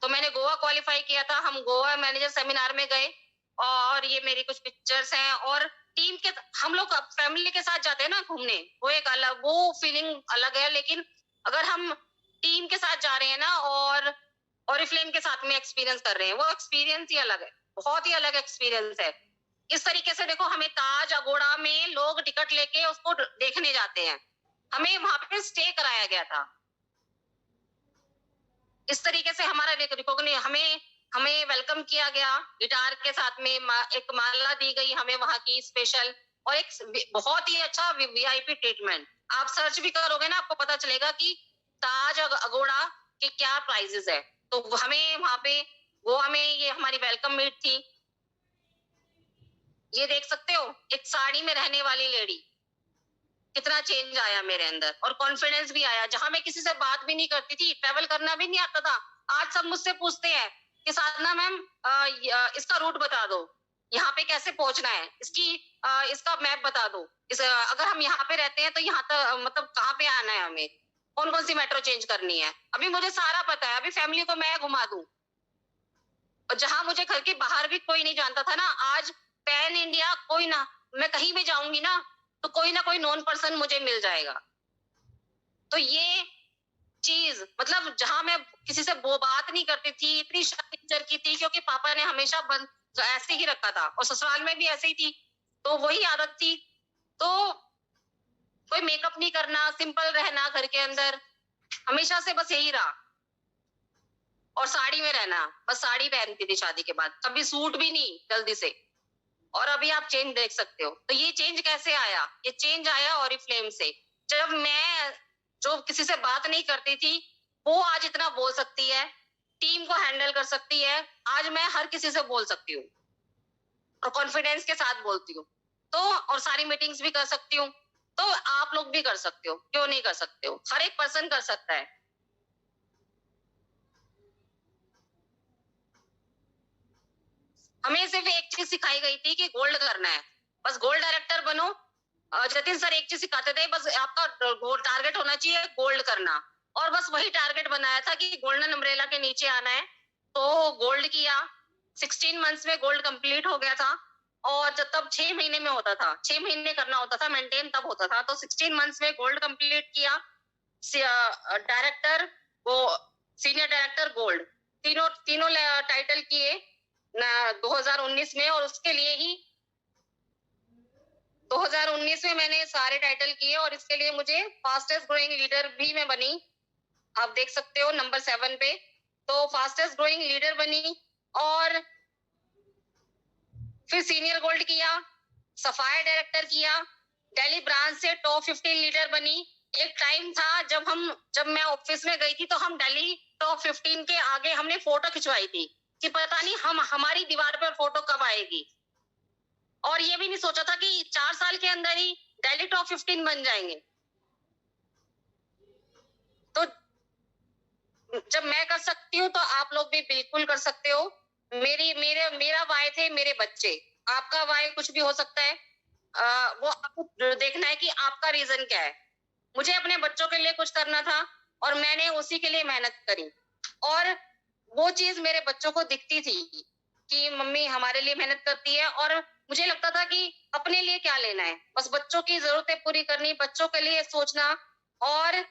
तो मैंने गोवा क्वालिफाई किया था, हम गोवा मैनेजर सेमिनार में गए। और ये मेरी कुछ पिक्चर्स हैं। और टीम के हम लोग फैमिली के साथ जाते हैं ना घूमने, वो एक अलग वो फीलिंग अलग है। लेकिन अगर हम टीम के साथ जा रहे हैं ना और ओरिफ्लेम के साथ में एक्सपीरियंस कर रहे हैं, वो एक्सपीरियंस ही अलग है, बहुत ही अलग एक्सपीरियंस है। इस तरीके से देखो, हमें ताज अगोड़ा में लोग टिकट लेके उसको देखने जाते हैं, हमें वहां पे स्टे कराया गया था। इस तरीके से हमारा रिकॉग्निशन, हमें हमें वेलकम किया गया, गिटार के साथ में एक माला दी गई हमें वहां की स्पेशल, और एक बहुत ही अच्छा वीआईपी ट्रीटमेंट। आप सर्च भी करोगे ना, आपको पता चलेगा कि ताज अगोड़ा के क्या प्राइजेस है। तो हमें वहां पे गोवा में ये हमारी वेलकम मीट थी। ये देख सकते हो, एक साड़ी में रहने वाली लेडी, कितना चेंज आया मेरे अंदर, और कॉन्फिडेंस भी आया। जहां मैं किसी से बात भी नहीं करती थी, ट्रेवल करना भी नहीं आता था, आज सब मुझसे पूछते हैं कि साधना मैम इसका रूट बता दो, यहाँ पे कैसे पहुंचना है, इसका मैप बता दो, अगर हम यहाँ पे रहते हैं तो यहाँ तक मतलब कहाँ पे आना है, हमें कौन कौन सी मेट्रो चेंज करनी है, अभी मुझे सारा पता है। अभी फैमिली को मैं घुमा दूं। और जहां मुझे घर के बाहर भी कोई नहीं जानता था ना, आज पैन इंडिया कोई ना, मैं कहीं भी जाऊंगी ना तो कोई ना कोई नॉन पर्सन मुझे मिल जाएगा। तो ये चीज मतलब, जहां मैं किसी से वो बात नहीं करती थी, इतनी शादी की थी, क्योंकि पापा ने हमेशा बंद ऐसे ही रखा था, और ससुराल में भी ऐसे ही थी, तो वही आदत थी। तो कोई मेकअप नहीं करना, सिंपल रहना घर के अंदर, हमेशा से बस यही रहा। और साड़ी में रहना, बस साड़ी पहनती थी शादी के बाद, कभी सूट भी नहीं जल्दी से। और अभी आप चेंज देख सकते हो। तो ये चेंज कैसे आया? ये चेंज आया ओरिफ्लेम से। जब मैं जो किसी से बात नहीं करती थी, वो आज इतना बोल सकती है, टीम को हैंडल कर सकती है। आज मैं हर किसी से बोल सकती हूँ और कॉन्फिडेंस के साथ बोलती हूँ। तो और सारी मीटिंग्स भी कर सकती हूँ। तो आप लोग भी कर सकते हो, क्यों नहीं कर सकते हो? हर एक पर्सन कर सकता है। हमें सिर्फ एक चीज सिखाई गई थी कि गोल्ड करना है, बस गोल्ड डायरेक्टर बनो। जतिन सर एक चीज सिखाते थे, बस आपका टारगेट होना चाहिए गोल्ड करना, और बस वही टारगेट बनाया था कि गोल्डन अम्ब्रेला के नीचे आना है। तो गोल्ड किया, 16 मंथ्स में गोल्ड कंप्लीट हो गया था। और जब तब 6 महीने में होता था, 6 महीने करना होता था, मेंटेन तब होता था। तो 16 मंथ्स में गोल्ड कंप्लीट किया, डायरेक्टर, वो सीनियर डायरेक्टर, गोल्ड, तीनों तीनों टाइटल किए 2019 में। और उसके लिए ही 2019 में मैंने सारे टाइटल किए, और इसके लिए मुझे फास्टेस्ट ग्रोइंग लीडर भी मैं बनी। आप देख सकते हो नंबर 7 पे, तो फास्टेस्ट ग्रोइंग लीडर बनी। और फिर सीनियर गोल्ड किया, सफायर डायरेक्टर किया, दिल्ली ब्रांच से टॉप 15 लीडर बनी। एक टाइम था जब मैं ऑफिस में गई थी, तो हम दिल्ली टॉप 15 के आगे हमने फोटो खिंचवाई थी कि पता नहीं हमारी दीवार पर फोटो कब आएगी। और ये भी नहीं सोचा था कि 4 साल के अंदर ही दिल्ली टॉप 15 बन जाएंगे। तो जब मैं कर सकती हूँ, तो आप लोग भी बिल्कुल कर सकते हो। मेरा वाय थे मेरे बच्चे, आपका वाय कुछ भी हो सकता है। वो आपको देखना है कि आपका रीजन क्या है। मुझे अपने बच्चों के लिए कुछ करना था, और मैंने उसी के लिए मेहनत करी। और वो चीज मेरे बच्चों को दिखती थी कि मम्मी हमारे लिए मेहनत करती है, और मुझे लगता था कि अपने लिए क्या लेना है, बस बच्चों की जरूरतें पूरी करनी, बच्चों के लिए सोचना। और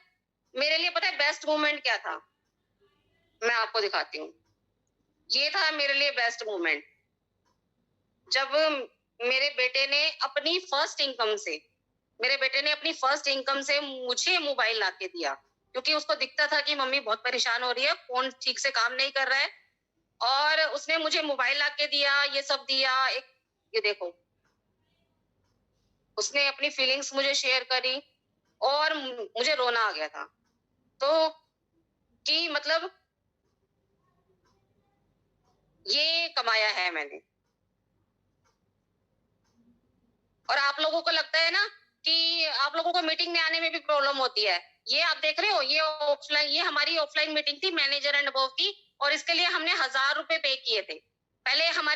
मेरे लिए पता है बेस्ट मोमेंट क्या था, मैं आपको दिखाती हूँ। ये था मेरे लिए बेस्ट मोमेंट, जब मेरे बेटे ने अपनी फर्स्ट इनकम से मुझे मोबाइल ला के दिया, क्योंकि उसको दिखता था कि मम्मी बहुत परेशान हो रही है, फोन ठीक से काम नहीं कर रहा है। और उसने मुझे मोबाइल ला के दिया, ये सब दिया। ये देखो, उसने अपनी फीलिंग्स मुझे शेयर करी, और मुझे रोना आ गया था। तो कि मतलब ये कमाया है मैंने। और आप लोगों को लगता है ना कि आप लोगों को मीटिंग में आने में भी प्रॉब्लम होती है। ये आप देख रहे हो, ये हमारी ऑफलाइन मीटिंग थी मैनेजर एंड अबव की, और इसके लिए हमने 1000 रुपए पे किए थे। पहले हम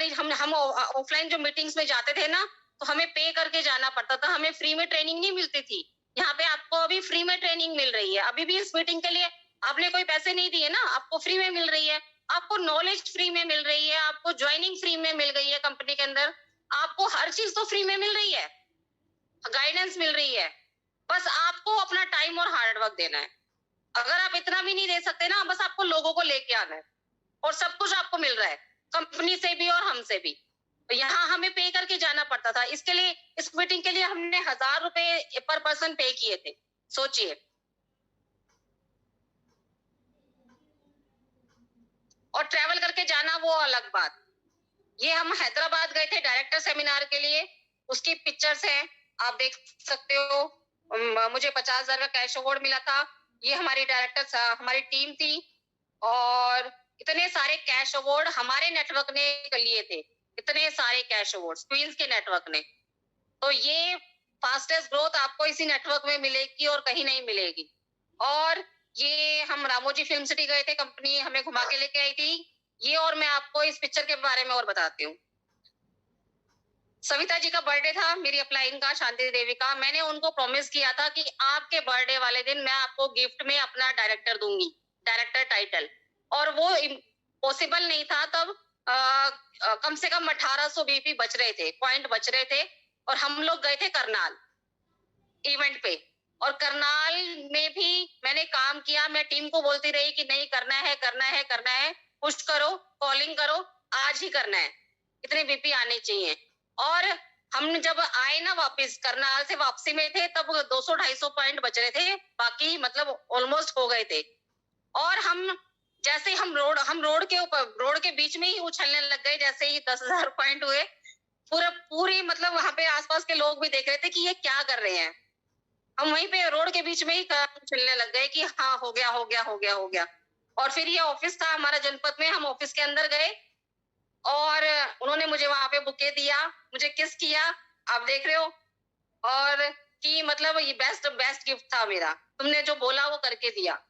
ऑफलाइन जो मीटिंग्स में जाते थे ना, तो हमें पे करके जाना पड़ता था, हमें फ्री में ट्रेनिंग नहीं मिलती थी। यहाँ पे आपको अभी फ्री में ट्रेनिंग मिल रही है। अभी भी इस मीटिंग के लिए आपने कोई पैसे नहीं दिए ना, आपको फ्री में मिल रही है। आपको नॉलेज फ्री में मिल रही है, आपको ज्वाइनिंग फ्री में मिल गई है कंपनी के अंदर, आपको हर चीज तो फ्री में मिल रही है, गाइडेंस मिल रही है। बस आपको अपना टाइम और हार्ड वर्क देना है। अगर आप इतना भी नहीं दे सकते ना, बस आपको लोगों को लेके आना है, और सब कुछ आपको मिल रहा है, कंपनी से भी और हमसे भी। तो यहाँ हमें पे करके जाना पड़ता था। इसके लिए, इस मीटिंग के लिए हमने 1000 रुपए पर पर्सन पे किए थे, सोचिए। और ट्रैवल करके जाना वो अलग बात। ये हम हैदराबाद गए थे डायरेक्टर सेमिनार के लिए, उसकी पिक्चर्स हैं, आप देख सकते हो। मुझे 50,000 का कैश अवार्ड मिला था। ये हमारी डायरेक्टर, हमारी टीम थी। और इतने सारे कैश अवार्ड हमारे नेटवर्क ने लिए थे, इतने सारे कैश अवार्ड क्वींस के नेटवर्क ने। तो ये फास्टेस्ट ग्रोथ आपको इसी नेटवर्क में मिलेगी और कहीं नहीं मिलेगी। और ये हम रामोजी फिल्म सिटी गए थे, कंपनी हमें घुमा के लेके आई थी ये। और मैं आपको इस पिक्चर के बारे में और बताती हूँ। सविता जी का बर्थडे था, मेरी अपलाइन का, शांति देवी का। मैंने उनको प्रॉमिस किया था कि आपके बर्थडे वाले दिन मैं आपको गिफ्ट में अपना डायरेक्टर दूंगी, डायरेक्टर टाइटल। और वो पॉसिबल नहीं था तब। कम से कम 1800 बीपी बच रहे थे, पॉइंट बच रहे थे। और हम लोग गए थे करनाल इवेंट पे। और करनाल में भी मैंने काम किया, मैं टीम को बोलती रही कि नहीं, करना है करना है करना है, पुश करो, कॉलिंग करो, आज ही करना है, इतने बीपी आने चाहिए। और हम जब आए ना वापस, करनाल से वापसी में थे, तब 200-250 पॉइंट बच रहे थे, बाकी मतलब ऑलमोस्ट हो गए थे। और जैसे हम रोड के ऊपर, रोड के बीच में ही उछलने लग गए, जैसे ही 10,000 पॉइंट हुए। पूरी मतलब वहां पे आसपास के लोग भी देख रहे थे कि ये क्या कर रहे हैं। हम वहीं पे रोड के बीच में ही चलने लग गए कि हाँ, हो गया हो गया हो गया हो गया। और फिर ये ऑफिस था हमारा जनपद में, हम ऑफिस के अंदर गए, और उन्होंने मुझे वहां पे बुके दिया, मुझे किस किया, आप देख रहे हो। और कि मतलब ये बेस्ट गिफ्ट था मेरा, तुमने जो बोला वो करके दिया।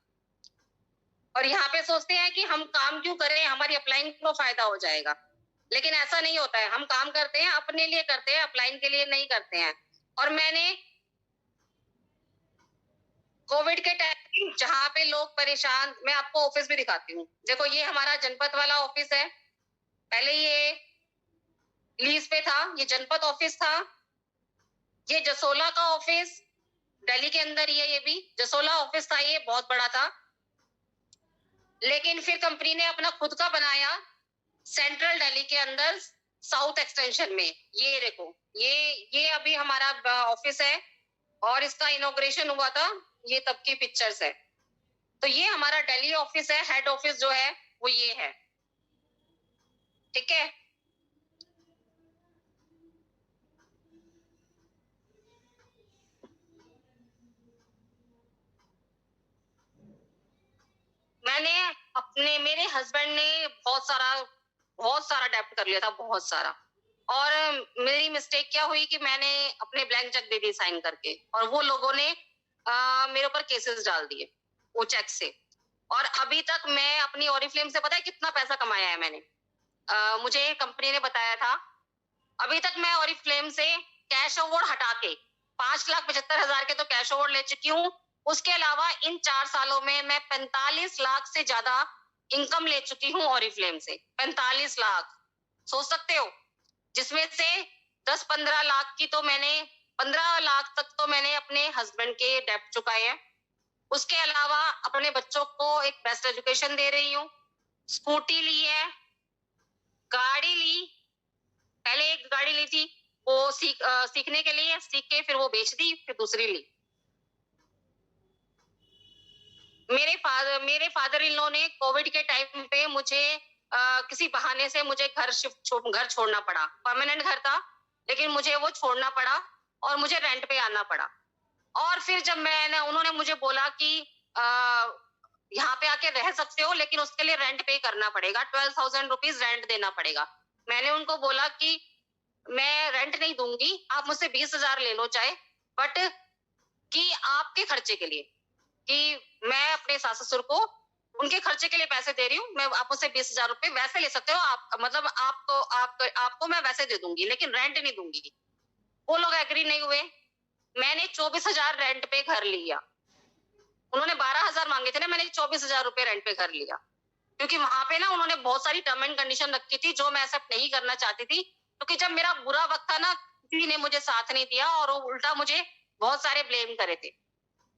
और यहाँ पे सोचते हैं कि हम काम क्यों करें, हमारी अपलाइन को फायदा हो जाएगा, लेकिन ऐसा नहीं होता है। हम काम करते हैं अपने लिए, करते हैं, अपलाइन के लिए नहीं करते हैं। और मैंने कोविड के टाइम जहाँ पे लोग परेशान, मैं आपको ऑफिस भी दिखाती हूँ। देखो, ये हमारा जनपद वाला ऑफिस है। पहले ये लीज पे था, ये जनपद ऑफिस था, ये जसोला का ऑफिस दिल्ली के अंदर ही है, ये भी जसोला ऑफिस था, ये बहुत बड़ा था। लेकिन फिर कंपनी ने अपना खुद का बनाया सेंट्रल दिल्ली के अंदर साउथ एक्सटेंशन में। ये देखो, ये अभी हमारा ऑफिस है और इसका इनॉग्रेशन हुआ था, ये तब की पिक्चर्स है। तो ये हमारा दिल्ली ऑफिस है, हेड ऑफिस जो है वो ये है, ठीक है। मैंने अपने, मेरे हस्बैंड ने बहुत सारा डेब्ट कर लिया था, बहुत सारा। और मेरी मिस्टेक क्या हुई कि मैंने अपने ब्लैंक चेक दे दिए साइन करके, और वो लोगों ने मेरे ऊपर केसेस डाल दिए वो चेक से। और अभी तक मैं अपनी ऑरिफ्लेम से, पता है कितना पैसा कमाया है मैंने? मुझे कंपनी ने बताया था, अभी तक मैं ऑरिफ्लेम से कैश अवार्ड हटा के 5,75,000 के तो कैश अवार्ड ले चुकी हूँ। उसके अलावा इन 4 सालों में मैं 45 लाख से ज्यादा इनकम ले चुकी हूँ ऑरिफ्लेम से। 45 लाख, सोच सकते हो? जिसमें से 10-15 लाख की तो मैंने, 15 लाख तक तो मैंने अपने हस्बैंड के डेब्ट चुकाए हैं। उसके अलावा अपने बच्चों को एक बेस्ट एजुकेशन दे रही हूँ, स्कूटी ली है, गाड़ी ली, पहले एक गाड़ी ली थी, वो सीखने के लिए, सीख के फिर वो बेच दी, फिर दूसरी ली। मेरे फादर इन लॉ ने कोविड के टाइम पे मुझे किसी बहाने से मुझे घर छोड़ना पड़ा। परमानेंट घर था, लेकिन मुझे वो छोड़ना पड़ा और मुझे रेंट पे आना पड़ा। और फिर जब उन्होंने मुझे बोला कि यहाँ पे आके रह सकते हो, लेकिन उसके लिए रेंट पे करना पड़ेगा, 12,000 रुपीज रेंट देना पड़ेगा। मैंने उनको बोला कि मैं रेंट नहीं दूंगी, आप मुझसे 20,000 ले लो चाहे, बट कि आपके खर्चे के लिए, कि मैं अपने सास ससुर को उनके खर्चे के लिए पैसे दे रही हूँ, मैं आप मुझसे 20,000 रुपए वैसे ले सकते हो, आप मतलब आपको मैं वैसे दे दूंगी, लेकिन रेंट नहीं दूंगी। वो लोग एग्री नहीं हुए। मैंने 24,000 रेंट पे घर लिया। उन्होंने 12,000 मांगे थे ना, मैंने 24,000 रुपए रेंट पे घर लिया, क्योंकि वहां पे ना उन्होंने बहुत सारी टर्म एंड कंडीशन रखी थी जो मैं एक्सेप्ट नहीं करना चाहती थी। क्योंकि जब मेरा बुरा वक्त था ना, किसी ने मुझे साथ नहीं दिया और वो उल्टा मुझे बहुत सारे ब्लेम करे थे।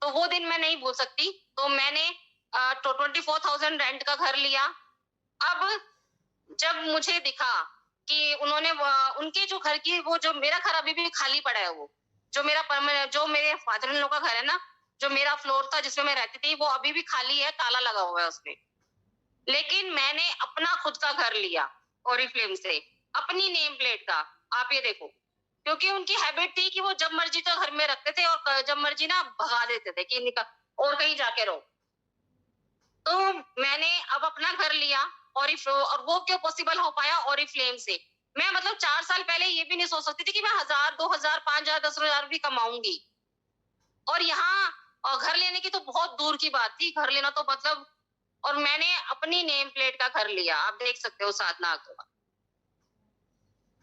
तो वो दिन मैं नहीं भूल सकती। तो मैंने 24,000 रेंट का घर लिया। अब जब मुझे दिखा कि उन्होंने उनके जो घर की, वो जो मेरा घर अभी भी खाली पड़ा है, वो जो मेरा परमानेंट, जो मेरे फादर इन लॉ का घर है ना, जो मेरा फ्लोर था जिसमें मैं रहती थी, वो अभी भी खाली है, ताला लगा हुआ है उसमें। लेकिन मैंने अपना खुद का घर लिया ओरिफ्लेम से, अपनी नेम प्लेट का। आप ये देखो, क्योंकि उनकी हैबिट थी कि वो जब मर्जी तो घर में रखते थे और जब मर्जी ना भगा देते थे कि निकल और कहीं जाके रहो। तो मैंने अब अपना घर लिया और वो क्यों पॉसिबल हो पाया? ओरिफ्लेम से। मैं मतलब 4 साल पहले ये भी नहीं सोच सकती थी कि मैं 1,000, 2,000, 5,000, 10,000 भी कमाऊंगी। और यहाँ घर लेने की तो बहुत दूर की बात थी, घर लेना तो मतलब, और मैंने अपनी नेम प्लेट का घर लिया। आप देख सकते हो साधना अग्रवाल।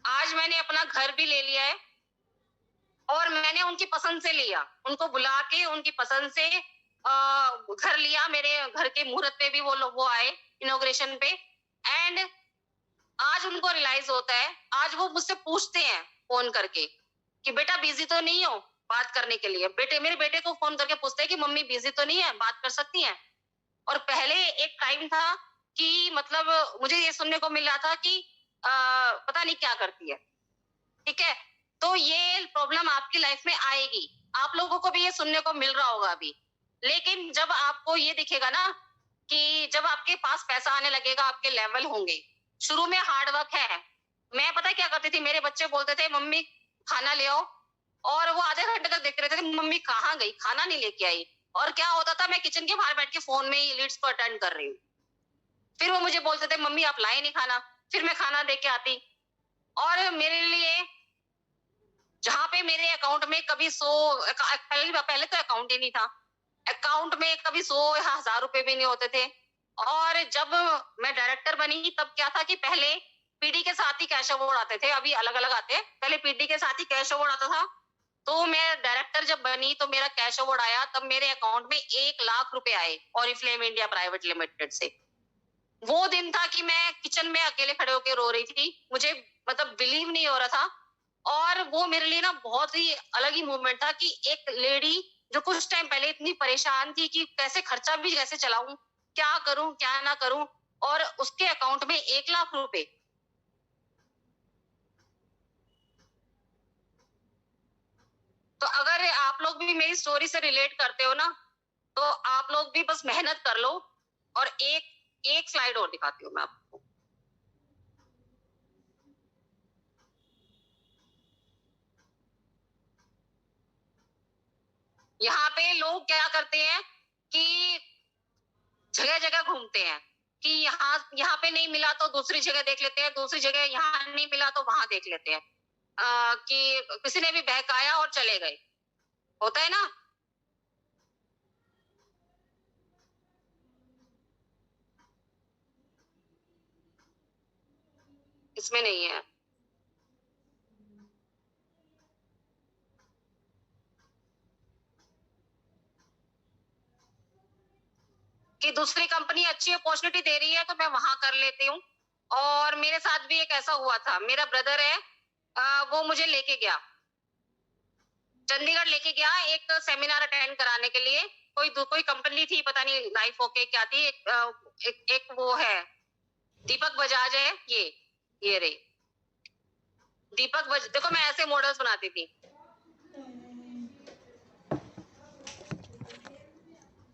आज मैंने अपना घर भी ले लिया है और मैंने उनकी पसंद से लिया, उनको बुला के उनकी पसंद से घर लिया। मेरे घर के मुहूर्त पे भी वो आए, इनॉग्रेशन पे। एंड आज उनको रियलाइज होता है, आज वो मुझसे पूछते हैं फोन करके कि बेटा बिजी तो नहीं हो बात करने के लिए। मेरे बेटे को फोन करके पूछते हैं कि मम्मी बिजी तो नहीं है, बात कर सकती हैं। और पहले एक टाइम था कि मतलब मुझे ये सुनने को मिल रहा था कि पता नहीं क्या करती है, ठीक है। तो ये प्रॉब्लम आपकी लाइफ में आएगी, आप लोगों को भी ये सुनने को मिल रहा होगा अभी। लेकिन जब आपको ये दिखेगा ना कि जब आपके पास पैसा आने लगेगा, आपके लेवल होंगे। शुरू में हार्ड वर्क है। मैं पता क्या करती थी, मेरे बच्चे बोलते थे मम्मी खाना ले आओ, और वो आधे घंटे तक देखते रहते थे मम्मी कहाँ गई, खाना नहीं लेके आई। और क्या होता था, मैं किचन के बाहर बैठ के फोन में ही लीड्स को अटेंड कर रही हूँ। फिर वो मुझे बोलते थे मम्मी आप लाए नहीं खाना, फिर मैं खाना दे के आती। और मेरे लिए जहाँ पे मेरे अकाउंट में कभी 100, पहले तो अकाउंट ही नहीं था, अकाउंट में कभी 100 या 1,000 रुपए भी नहीं होते थे। और जब मैं डायरेक्टर बनी तब क्या था कि पहले पीडी के साथ ही कैश अवार्ड आते थे, अभी अलग अलग आते हैं, पहले पीडी के साथ ही कैश अवार्ड आता था। तो मैं डायरेक्टर जब बनी तो मेरा कैश अवार्ड आया, तब मेरे अकाउंट में 1,00,000 रुपए आए ऑरिफ्लेम इंडिया प्राइवेट लिमिटेड से। वो दिन था कि मैं किचन में अकेले खड़े होकर रो रही थी। मुझे मतलब बिलीव नहीं हो रहा था। और वो मेरे लिए ना बहुत ही अलग ही मूवमेंट था कि एक लेडी जो कुछ टाइम पहले इतनी परेशान थी कि कैसे खर्चा भी कैसे चलाऊं, क्या करूं क्या ना करूं, और उसके अकाउंट में 1 लाख रुपए। तो अगर आप लोग भी मेरी स्टोरी से रिलेट करते हो ना, तो आप लोग भी बस मेहनत कर लो। और एक एक स्लाइड और दिखाती हूँ मैं आपको। यहाँ पे लोग क्या करते हैं कि जगह जगह घूमते हैं कि यहाँ पे नहीं मिला तो दूसरी जगह देख लेते हैं, दूसरी जगह यहाँ नहीं मिला तो वहां देख लेते हैं। कि किसी ने भी बहकाया और चले गए, होता है ना। इसमें नहीं है। कि दूसरी कंपनी अच्छी अपॉर्चुनिटी दे रही है तो मैं वहां कर लेती हूँ। और मेरे साथ भी एक ऐसा हुआ था, मेरा ब्रदर है, वो मुझे लेके गया, चंडीगढ़ लेके गया एक सेमिनार अटेंड कराने के लिए। कोई कंपनी थी, पता नहीं लाइफ ओके क्या थी। एक वो है, दीपक बजाज है, ये रही दीपक बजाज। देखो मैं ऐसे मॉडल्स बनाती थी।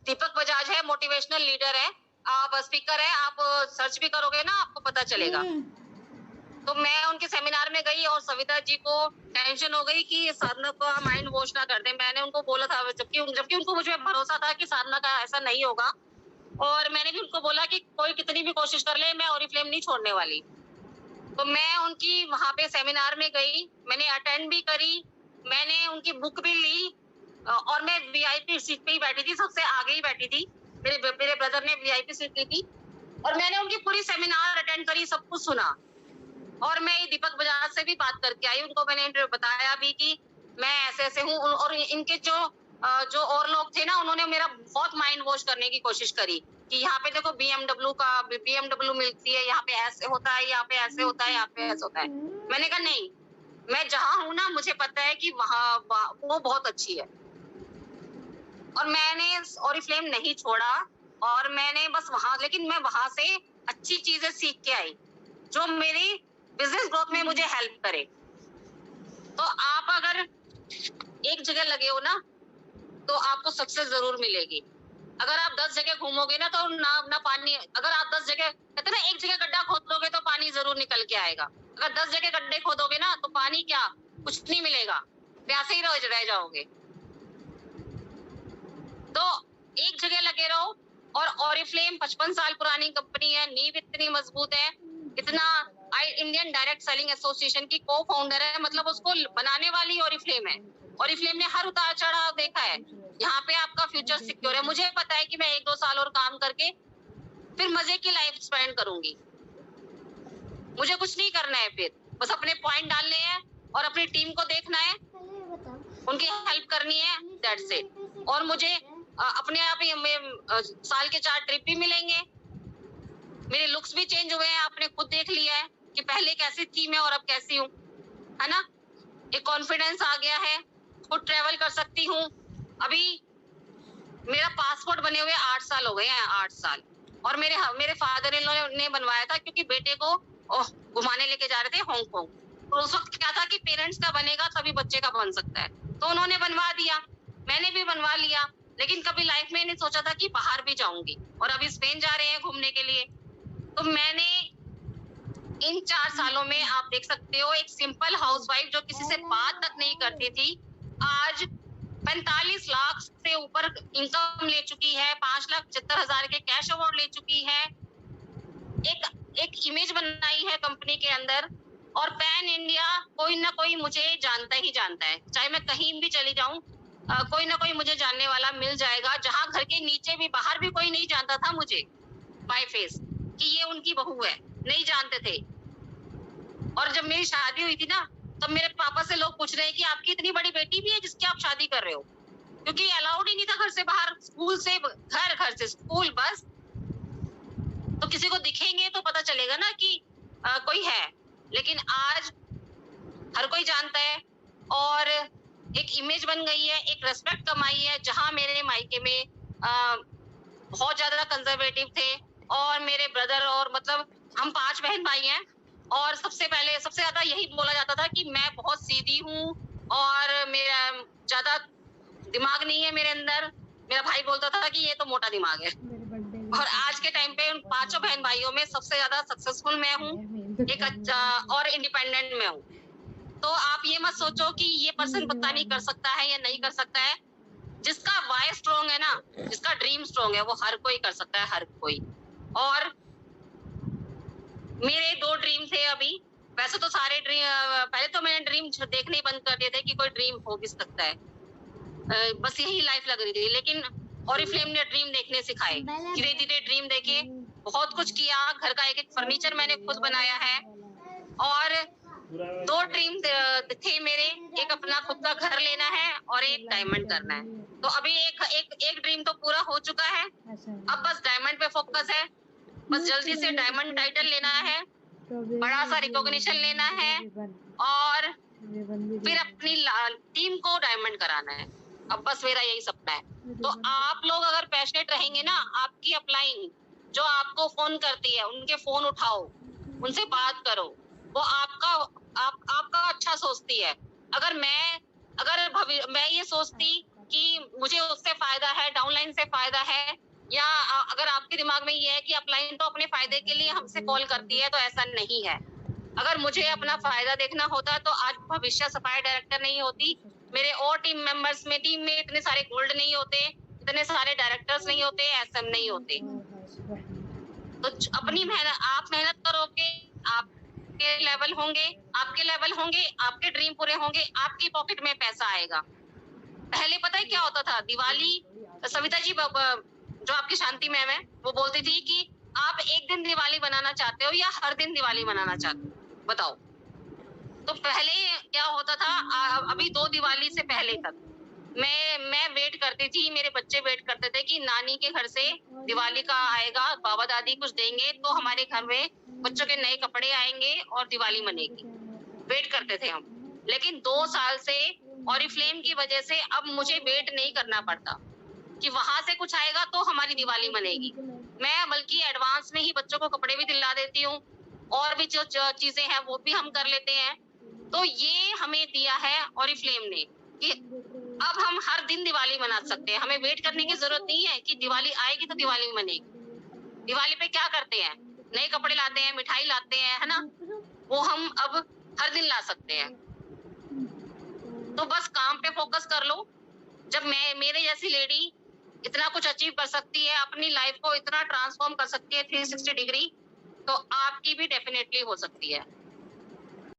दीपक बजाज है, मोटिवेशनल लीडर है, आप स्पीकर है, आप सर्च भी करोगे ना आपको पता चलेगा। तो मैं उनके सेमिनार में गई और सविता जी को टेंशन हो गई कि साधना का माइंड वॉश ना कर दे। मैंने उनको बोला था, जबकि उनको मुझे भरोसा था कि साधना का ऐसा नहीं होगा। और मैंने भी उनको बोला कि कोई कितनी भी कोशिश कर ले, मैं ओरिफ्लेम नहीं छोड़ने वाली। तो मैं उनकी वहां पे सेमिनार में गई, मैंने अटेंड भी करी, मैंने उनकी बुक भी ली। और मैं वीआईपी सीट पे ही बैठी थी, सबसे आगे ही बैठी थी। मेरे ब्रदर ने वीआईपी सीट ली थी और मैंने उनकी पूरी सेमिनार अटेंड करी, सब कुछ सुना। और मैं दीपक बजाज से भी बात करके आई, उनको मैंने इंटरव्यू बताया भी कि मैं ऐसे ऐसे हूँ। और इनके जो और लोग थे ना, उन्होंने मेरा बहुत माइंड वॉश करने की कोशिश करी कि यहाँ पे देखो बीएमडब्ल्यू मिलती है, यहाँ पे ऐसे होता है, यहाँ पे ऐसे होता है, यहाँ पे ऐसे होता है। मैंने कहा नहीं, मैं जहाँ हूँ ना, मुझे पता है कि वहाँ वो बहुत अच्छी है। और मैंने ओरिफ्लेम नहीं छोड़ा और मैंने बस वहां, लेकिन मैं वहां से अच्छी चीजें सीख के आई जो मेरी बिजनेस ग्रोथ में मुझे हेल्प करे। तो आप अगर एक जगह लगे हो ना, तो आपको सक्सेस जरूर मिलेगी। अगर आप 10 जगह घूमोगे ना, तो ना पानी, अगर आप 10 जगह, कहते ना, एक जगह गड्ढा खोदोगे तो पानी जरूर निकल के आएगा। अगर 10 जगह गड्ढे खोदोगे ना, तो पानी क्या, कुछ नहीं मिलेगा, प्यासे ही रह जाओगे। तो एक जगह लगे रहो। और ओरिफ्लेम 55 साल पुरानी कंपनी है, नींव इतनी मजबूत है, इतना। इंडियन डायरेक्ट सेलिंग एसोसिएशन की को फाउंडर है, मतलब उसको बनाने वाली ओरिफ्लेम है। ओरिफ्लेम ने हर उतार चढ़ाव देखा है। यहाँ पे आपका फ्यूचर सिक्योर है। मुझे पता है कि मैं 1-2 साल और काम करके फिर मजे की लाइफ स्पेंड करूंगी। मुझे कुछ नहीं करना है, फिर बस अपने पॉइंट डालने हैं और अपनी टीम को देखना है, उनकी हेल्प करनी है, दैट्स इट। और मुझे अपने आप ही साल के 4 ट्रिप भी मिलेंगे। मेरे लुक्स भी चेंज हुए हैं, आपने खुद देख लिया है कि पहले कैसी थी मैं और अब कैसी हूँ, है ना। एक कॉन्फिडेंस आ गया है, खुद ट्रेवल कर सकती हूँ। अभी मेरा पासपोर्ट बने हुए 8 साल हो गए हैं, 8 साल। और मेरे फादर इन लॉ ने बनवाया था, क्योंकि बेटे को घुमाने लेके जा रहे थे हांगकांग। तो उस वक्त क्या था कि पेरेंट्स का बनेगा तभी बच्चे का बन सकता है, तो उन्होंने बनवा दिया, मैंने भी बनवा लिया। लेकिन कभी लाइफ में नहीं सोचा था कि बाहर भी जाऊंगी। और अभी स्पेन जा रहे हैं घूमने के लिए। तो मैंने इन 4 सालों में, आप देख सकते हो, एक सिंपल हाउसवाइफ जो किसी से बात तक नहीं करती थी, आज 45 लाख से ऊपर इनकम ले चुकी है, 5,75,000 के कैश अवार्ड ले चुकी है, एक इमेज बनाई है कंपनी के अंदर। और पैन इंडिया कोई ना कोई मुझे जानता ही जानता है, चाहे मैं कहीं भी चली जाऊं, कोई ना कोई मुझे जानने वाला मिल जाएगा। जहां घर के नीचे भी, बाहर भी कोई नहीं जानता था मुझे बाय फेस कि ये उनकी बहू है, नहीं जानते थे। और जब मेरी शादी हुई थी ना, तब मेरे पापा से लोग पूछ रहे हैं कि आपकी इतनी बड़ी बेटी भी है जिसकी आप शादी कर रहे हो, क्योंकि अलाउड ही नहीं था घर से बाहर, स्कूल से घर से स्कूल बस। तो किसी को दिखेंगे तो पता चलेगा ना कि कोई है। लेकिन आज हर कोई जानता है और एक इमेज बन गई है, एक रिस्पेक्ट कमाई है। जहाँ मेरे मायके में बहुत ज्यादा कंजर्वेटिव थे और मेरे ब्रदर और मतलब हम 5 बहन भाई हैं और सबसे ज्यादा यही बोला जाता था कि मैं बहुत सीधी हूँ और मेरा ज्यादा दिमाग नहीं है मेरे अंदर। मेरा भाई बोलता था कि ये तो मोटा दिमाग है। और आज के टाइम पे उन 5 बहन भाइयों में सबसे ज्यादा सक्सेसफुल मैं हूँ, एक अच्छा और इंडिपेंडेंट मैं हूँ। तो आप ये मत सोचो कि ये पर्सन पता नहीं कर सकता है या नहीं कर सकता है। जिसका वाई स्ट्रॉन्ग है ना, जिसका ड्रीम स्ट्रॉन्ग है, वो हर कोई कर सकता है, हर कोई। और मेरे 2 ड्रीम थे अभी। वैसे तो सारे ड्रीम पहले तो मैंने ड्रीम देखने ही बंद कर दिए थे कि कोई ड्रीम हो भी सकता है। बस यही लाइफ लग रही थी, लेकिन ऑरिफ्लेम ने ड्रीम देखने सिखाए। धीरे-धीरे ड्रीम देखे, बहुत कुछ किया। घर का एक-एक फर्नीचर मैंने खुद बनाया है और 2 ड्रीम थे मेरे, एक अपना खुद का घर लेना है और एक डायमंड करना है। तो अभी एक ड्रीम तो पूरा हो चुका है, अब बस डायमंड पे फोकस है। बस जल्दी से डायमंड टाइटल लेना है, बड़ा सा रिकॉग्निशन लेना है और फिर अपनी टीम को डायमंड कराना है। अब बस मेरा यही सपना है। तो आप लोग अगर पैशनेट रहेंगे ना, आपकी अपलाइन जो आपको फोन करती है, उनके फोन उठाओ, उनसे बात करो। वो आपका अच्छा सोचती है। अगर मैं ये सोचती कि मुझे उससे फायदा है, डाउनलाइन से फायदा है, या अगर आपके दिमाग में ये है कि अपलाइन तो अपने फायदे के लिए हमसे कॉल करती है, तो ऐसा नहीं है। अगर मुझे अपना फायदा देखना होता तो आज भविष्य सफाई डायरेक्टर नहीं होती। मेरे और टीम में इतने सारे गोल्ड नहीं होते, इतने सारे डायरेक्टर्स नहीं होते, एसएम नहीं होते। तो अपनी मेहनत, आप मेहनत करोगे, आपके लेवल होंगे, आपके ड्रीम पूरे होंगे, आपकी पॉकेट में पैसा आएगा। पहले पता है क्या होता था? दिवाली, सविता जी जो आपकी शांति मैम है, वो बोलती थी कि आप एक दिन दिवाली बनाना चाहते हो या हर दिन दिवाली मनाना चाहते हो, बताओ। तो पहले क्या होता था, अभी 2 दिवाली से पहले तक मैं वेट करती थी, मेरे बच्चे वेट करते थे कि नानी के घर से दिवाली का आएगा, बाबा दादी कुछ देंगे तो हमारे घर में बच्चों के नए कपड़े आएंगे और दिवाली मनेगी। वेट करते थे हम। लेकिन 2 साल से ऑरिफ्लेम की वजह से अब मुझे वेट नहीं करना पड़ता कि वहां से कुछ आएगा तो हमारी दिवाली मनेगी। मैं बल्कि एडवांस में ही बच्चों को कपड़े भी दिला देती हूँ और भी जो चीजें हैं वो भी हम कर लेते हैं। तो ये हमें दिया है ऑरिफ्लेम ने कि अब हम हर दिन दिवाली मना सकते हैं। हमें वेट करने की जरूरत नहीं है कि दिवाली आएगी तो दिवाली मनेगी। दिवाली पे क्या करते हैं? नए कपड़े लाते हैं, मिठाई लाते हैं, है ना? वो हम अब हर दिन ला सकते हैं। तो बस काम पे फोकस कर लो। जब मेरे जैसी लेडी इतना कुछ अचीव कर सकती है, अपनी लाइफ को इतना ट्रांसफॉर्म कर सकती है 360 डिग्री, तो आपकी भी डेफिनेटली हो सकती है।